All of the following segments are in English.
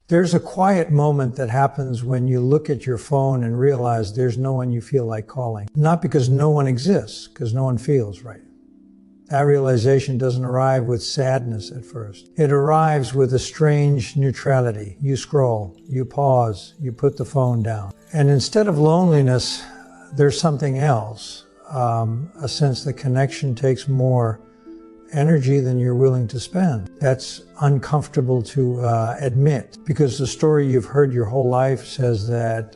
There's a quiet moment that happens when you look at your phone and realize there's no one you feel like calling. Not because no one exists, because no one feels right. That realization doesn't arrive with sadness at first. It arrives with a strange neutrality. You scroll, you pause, you put the phone down. And instead of loneliness, there's something else. A sense that connection takes more energy than you're willing to spend. That's uncomfortable to admit, because the story you've heard your whole life says that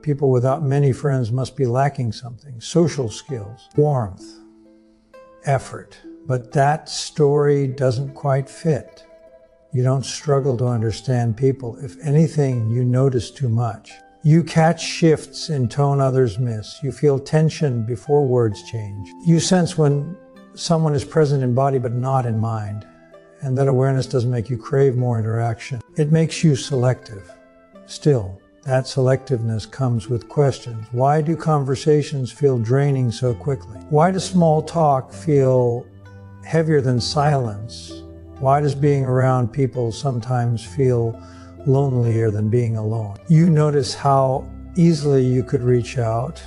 people without many friends must be lacking something: social skills, warmth, effort. But that story doesn't quite fit. You don't struggle to understand people. If anything, you notice too much. You catch shifts in tone others miss. You feel tension before words change. You sense when someone is present in body but not in mind. And that awareness doesn't make you crave more interaction. It makes you selective. Still, that selectiveness comes with questions. Why do conversations feel draining so quickly? Why does small talk feel heavier than silence? Why does being around people sometimes feel lonelier than being alone? You notice how easily you could reach out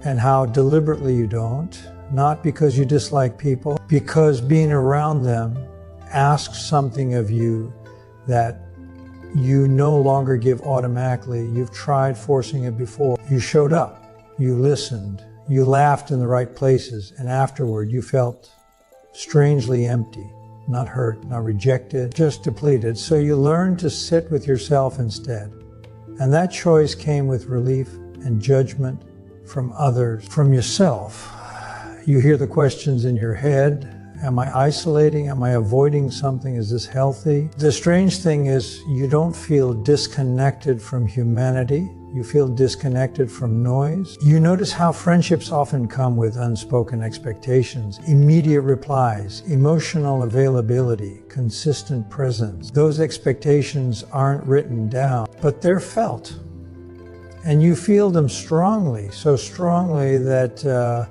and how deliberately you don't, not because you dislike people, because being around them asks something of you that you no longer give automatically. You've tried forcing it before. You showed up, you listened, you laughed in the right places, and afterward you felt strangely empty. Not hurt, not rejected, just depleted. So you learned to sit with yourself instead. And that choice came with relief and judgment from others, from yourself. You hear the questions in your head. Am I isolating? Am I avoiding something? Is this healthy? The strange thing is you don't feel disconnected from humanity. You feel disconnected from noise. You notice how friendships often come with unspoken expectations, immediate replies, emotional availability, consistent presence. Those expectations aren't written down, but they're felt. And you feel them strongly, so strongly that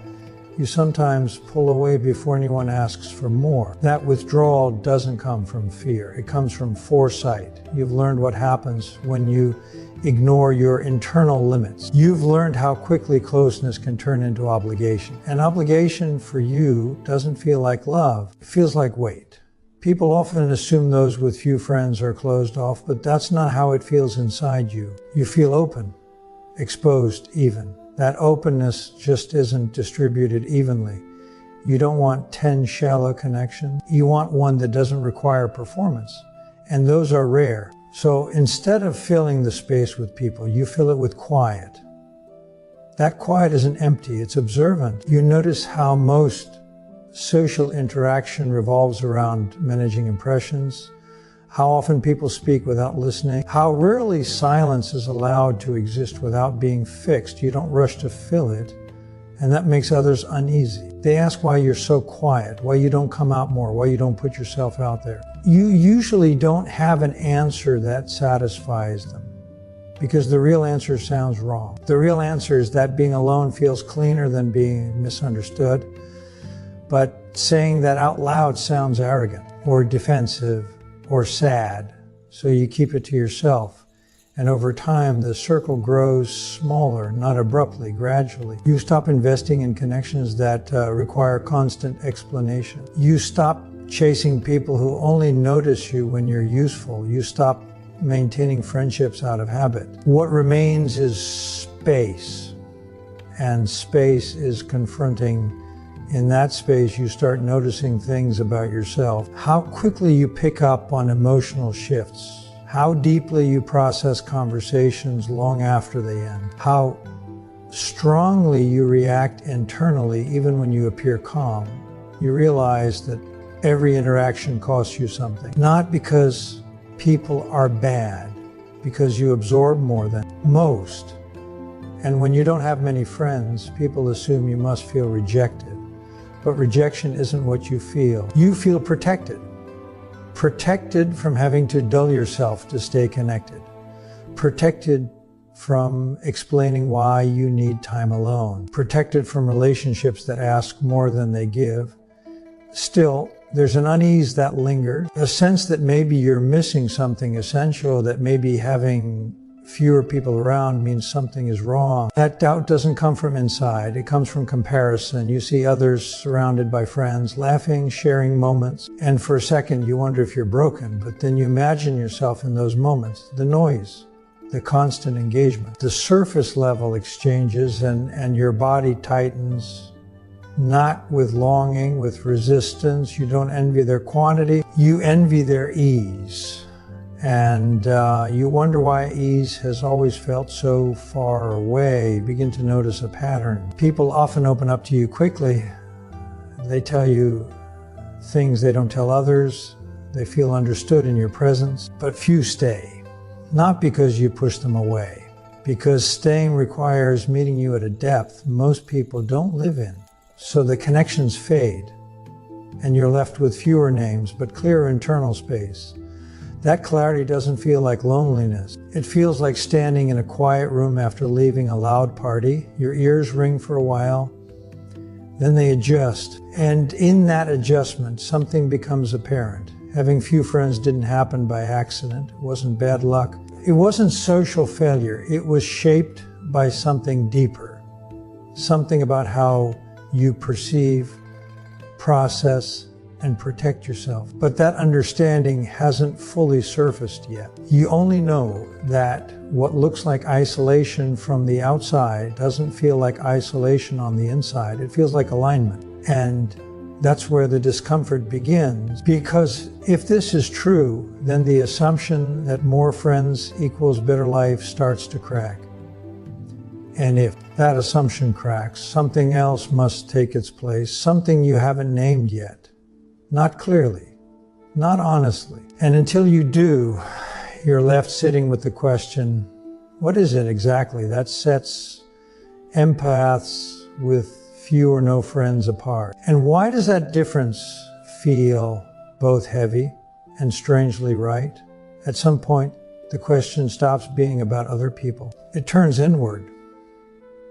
you sometimes pull away before anyone asks for more. That withdrawal doesn't come from fear. It comes from foresight. You've learned what happens when you ignore your internal limits. You've learned how quickly closeness can turn into obligation. And obligation for you doesn't feel like love. It feels like weight. People often assume those with few friends are closed off, but that's not how it feels inside you. You feel open, exposed even. That openness just isn't distributed evenly. You don't want 10 shallow connections. You want one that doesn't require performance. And those are rare. So instead of filling the space with people, you fill it with quiet. That quiet isn't empty, it's observant. You notice how most social interaction revolves around managing impressions, how often people speak without listening, how rarely silence is allowed to exist without being fixed. You don't rush to fill it, and that makes others uneasy. They ask why you're so quiet, why you don't come out more, why you don't put yourself out there. You usually don't have an answer that satisfies them, because the real answer sounds wrong. The real answer is that being alone feels cleaner than being misunderstood, but saying that out loud sounds arrogant or defensive or sad, so you keep it to yourself. And over time, the circle grows smaller, not abruptly, gradually. You stop investing in connections that require constant explanation. You stop chasing people who only notice you when you're useful. You stop maintaining friendships out of habit. What remains is space, and space is confronting. In that space, you start noticing things about yourself. How quickly you pick up on emotional shifts. How deeply you process conversations long after they end. How strongly you react internally even when you appear calm. You realize that every interaction costs you something. Not because people are bad, because you absorb more than most. And when you don't have many friends, people assume you must feel rejected. But rejection isn't what you feel. You feel protected. Protected from having to dull yourself to stay connected. Protected from explaining why you need time alone. Protected from relationships that ask more than they give. Still, There's an unease that lingers, a sense that maybe you're missing something essential, that maybe having fewer people around means something is wrong. That doubt doesn't come from inside. It comes from comparison. You see others surrounded by friends, laughing, sharing moments, and for a second you wonder if you're broken, but then you imagine yourself in those moments. The noise, the constant engagement, the surface level exchanges, and your body tightens, not with longing, with resistance. You don't envy their quantity, you envy their ease. And you wonder why ease has always felt so far away. You begin to notice a pattern. People often open up to you quickly. They tell you things they don't tell others. They feel understood in your presence, but few stay. Not because you push them away, because staying requires meeting you at a depth most people don't live in. So the connections fade, and you're left with fewer names, but clearer internal space. That clarity doesn't feel like loneliness. It feels like standing in a quiet room after leaving a loud party. Your ears ring for a while, then they adjust. And in that adjustment, something becomes apparent. Having few friends didn't happen by accident. It wasn't bad luck. It wasn't social failure. It was shaped by something deeper. Something about how you perceive, process, and protect yourself. But that understanding hasn't fully surfaced yet. You only know that what looks like isolation from the outside doesn't feel like isolation on the inside. It feels like alignment. And that's where the discomfort begins. Because if this is true, then the assumption that more friends equals better life starts to crack. And if that assumption cracks, something else must take its place, something you haven't named yet. Not clearly, not honestly. And until you do, you're left sitting with the question, what is it exactly that sets empaths with few or no friends apart? And why does that difference feel both heavy and strangely right? At some point, the question stops being about other people. It turns inward.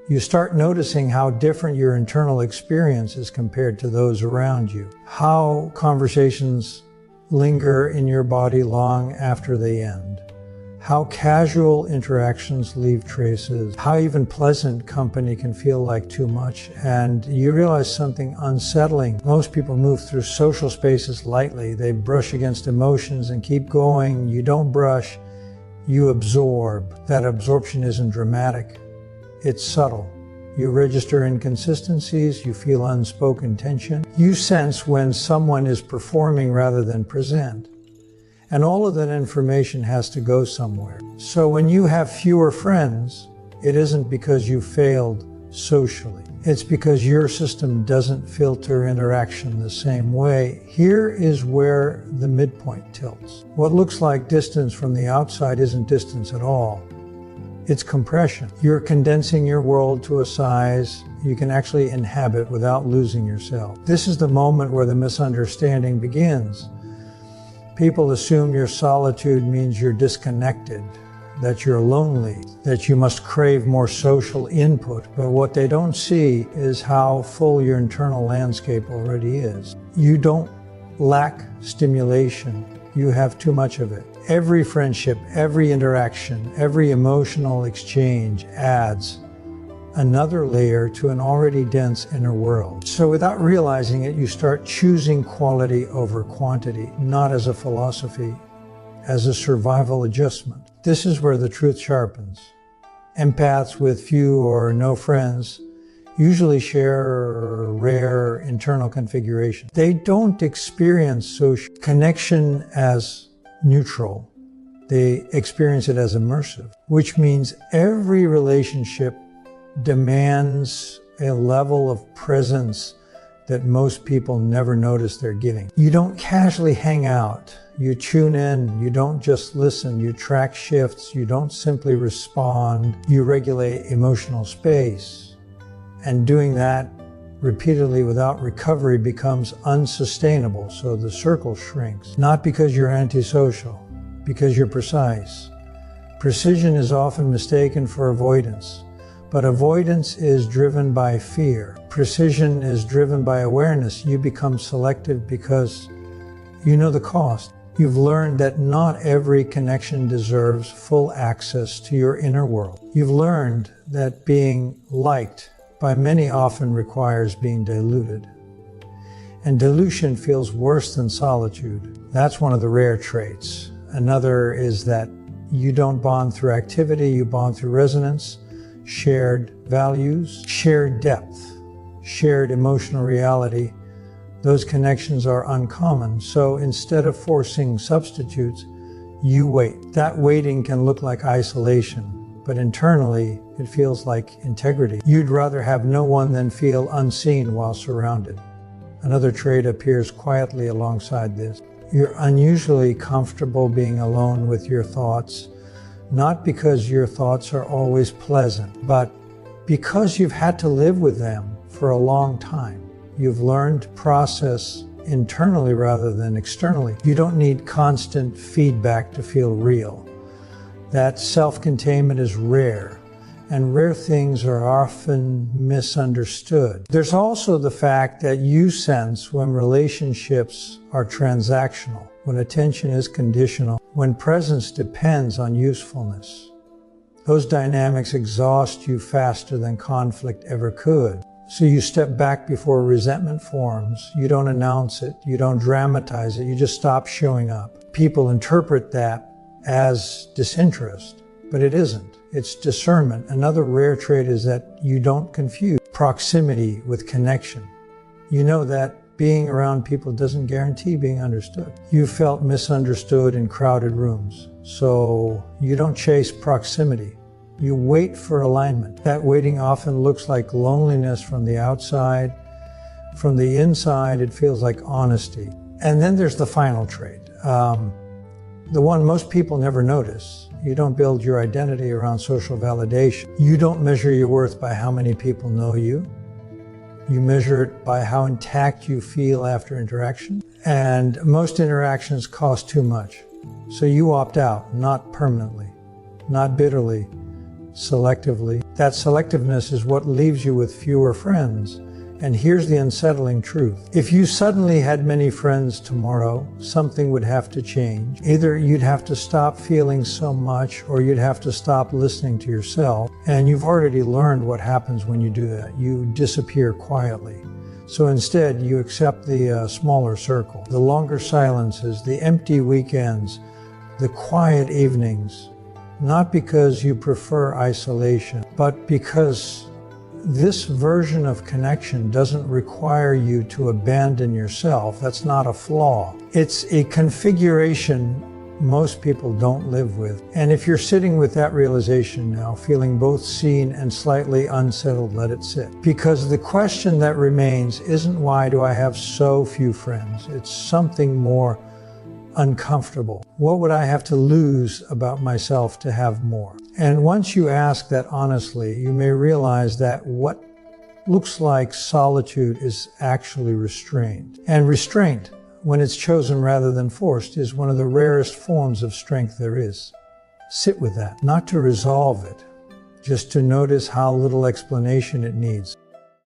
You start noticing how different your internal experience is compared to those around you. How conversations linger in your body long after they end. How casual interactions leave traces. How even pleasant company can feel like too much. And you realize something unsettling. Most people move through social spaces lightly. They brush against emotions and keep going. You don't brush, you absorb. That absorption isn't dramatic. It's subtle. You register inconsistencies, you feel unspoken tension. You sense when someone is performing rather than present. And all of that information has to go somewhere. So when you have fewer friends, it isn't because you failed socially. It's because your system doesn't filter interaction the same way. Here is where the midpoint tilts. What looks like distance from the outside isn't distance at all. It's compression. You're condensing your world to a size you can actually inhabit without losing yourself. This is the moment where the misunderstanding begins. People assume your solitude means you're disconnected, that you're lonely, that you must crave more social input. But what they don't see is how full your internal landscape already is. You don't lack stimulation. You have too much of it. Every friendship, every interaction, every emotional exchange adds another layer to an already dense inner world. So without realizing it, you start choosing quality over quantity, not as a philosophy, as a survival adjustment. This is where the truth sharpens. Empaths with few or no friends usually share rare internal configuration. They don't experience social connection as neutral. They experience it as immersive, which means every relationship demands a level of presence that most people never notice they're giving. You don't casually hang out. You tune in. You don't just listen. You track shifts. You don't simply respond. You regulate emotional space. And doing that repeatedly without recovery becomes unsustainable, so the circle shrinks. Not because you're antisocial, because you're precise. Precision is often mistaken for avoidance, But avoidance is driven by fear. Precision is driven by awareness. You become selective because you know the cost. You've learned that not every connection deserves full access to your inner world. You've learned that being liked by many often requires being diluted. And dilution feels worse than solitude. That's one of the rare traits. Another is that you don't bond through activity, you bond through resonance, shared values, shared depth, shared emotional reality. Those connections are uncommon. So instead of forcing substitutes, you wait. That waiting can look like isolation, but internally it feels like integrity. You'd rather have no one than feel unseen while surrounded. Another trait appears quietly alongside this. You're unusually comfortable being alone with your thoughts, not because your thoughts are always pleasant, but because you've had to live with them for a long time. You've learned to process internally rather than externally. You don't need constant feedback to feel real. That self-containment is rare, and rare things are often misunderstood. There's also the fact that you sense when relationships are transactional, when attention is conditional, when presence depends on usefulness. Those dynamics exhaust you faster than conflict ever could. So you step back before resentment forms. You don't announce it. You don't dramatize it. You just stop showing up. People interpret that as disinterest, but it isn't. It's discernment. Another rare trait is that you don't confuse proximity with connection. You know that being around people doesn't guarantee being understood. You felt misunderstood in crowded rooms, so you don't chase proximity. You wait for alignment. That waiting often looks like loneliness from the outside. From the inside, it feels like honesty. And then there's the final trait, the one most people never notice. You don't build your identity around social validation. You don't measure your worth by how many people know you. You measure it by how intact you feel after interaction. And most interactions cost too much. So you opt out, not permanently, not bitterly, selectively. That selectiveness is what leaves you with fewer friends. And here's the unsettling truth. If you suddenly had many friends tomorrow, something would have to change. Either you'd have to stop feeling so much, or you'd have to stop listening to yourself. And you've already learned what happens when you do that. You disappear quietly. So instead, you accept the smaller circle, the longer silences, the empty weekends, the quiet evenings. Not because you prefer isolation, but because this version of connection doesn't require you to abandon yourself. That's not a flaw. It's a configuration most people don't live with. And if you're sitting with that realization now, feeling both seen and slightly unsettled, let it sit. Because the question that remains isn't why do I have so few friends? It's something more uncomfortable. What would I have to lose about myself to have more? And once you ask that honestly, you may realize that what looks like solitude is actually restraint. And restraint, when it's chosen rather than forced, is one of the rarest forms of strength there is. Sit with that, not to resolve it, just to notice how little explanation it needs.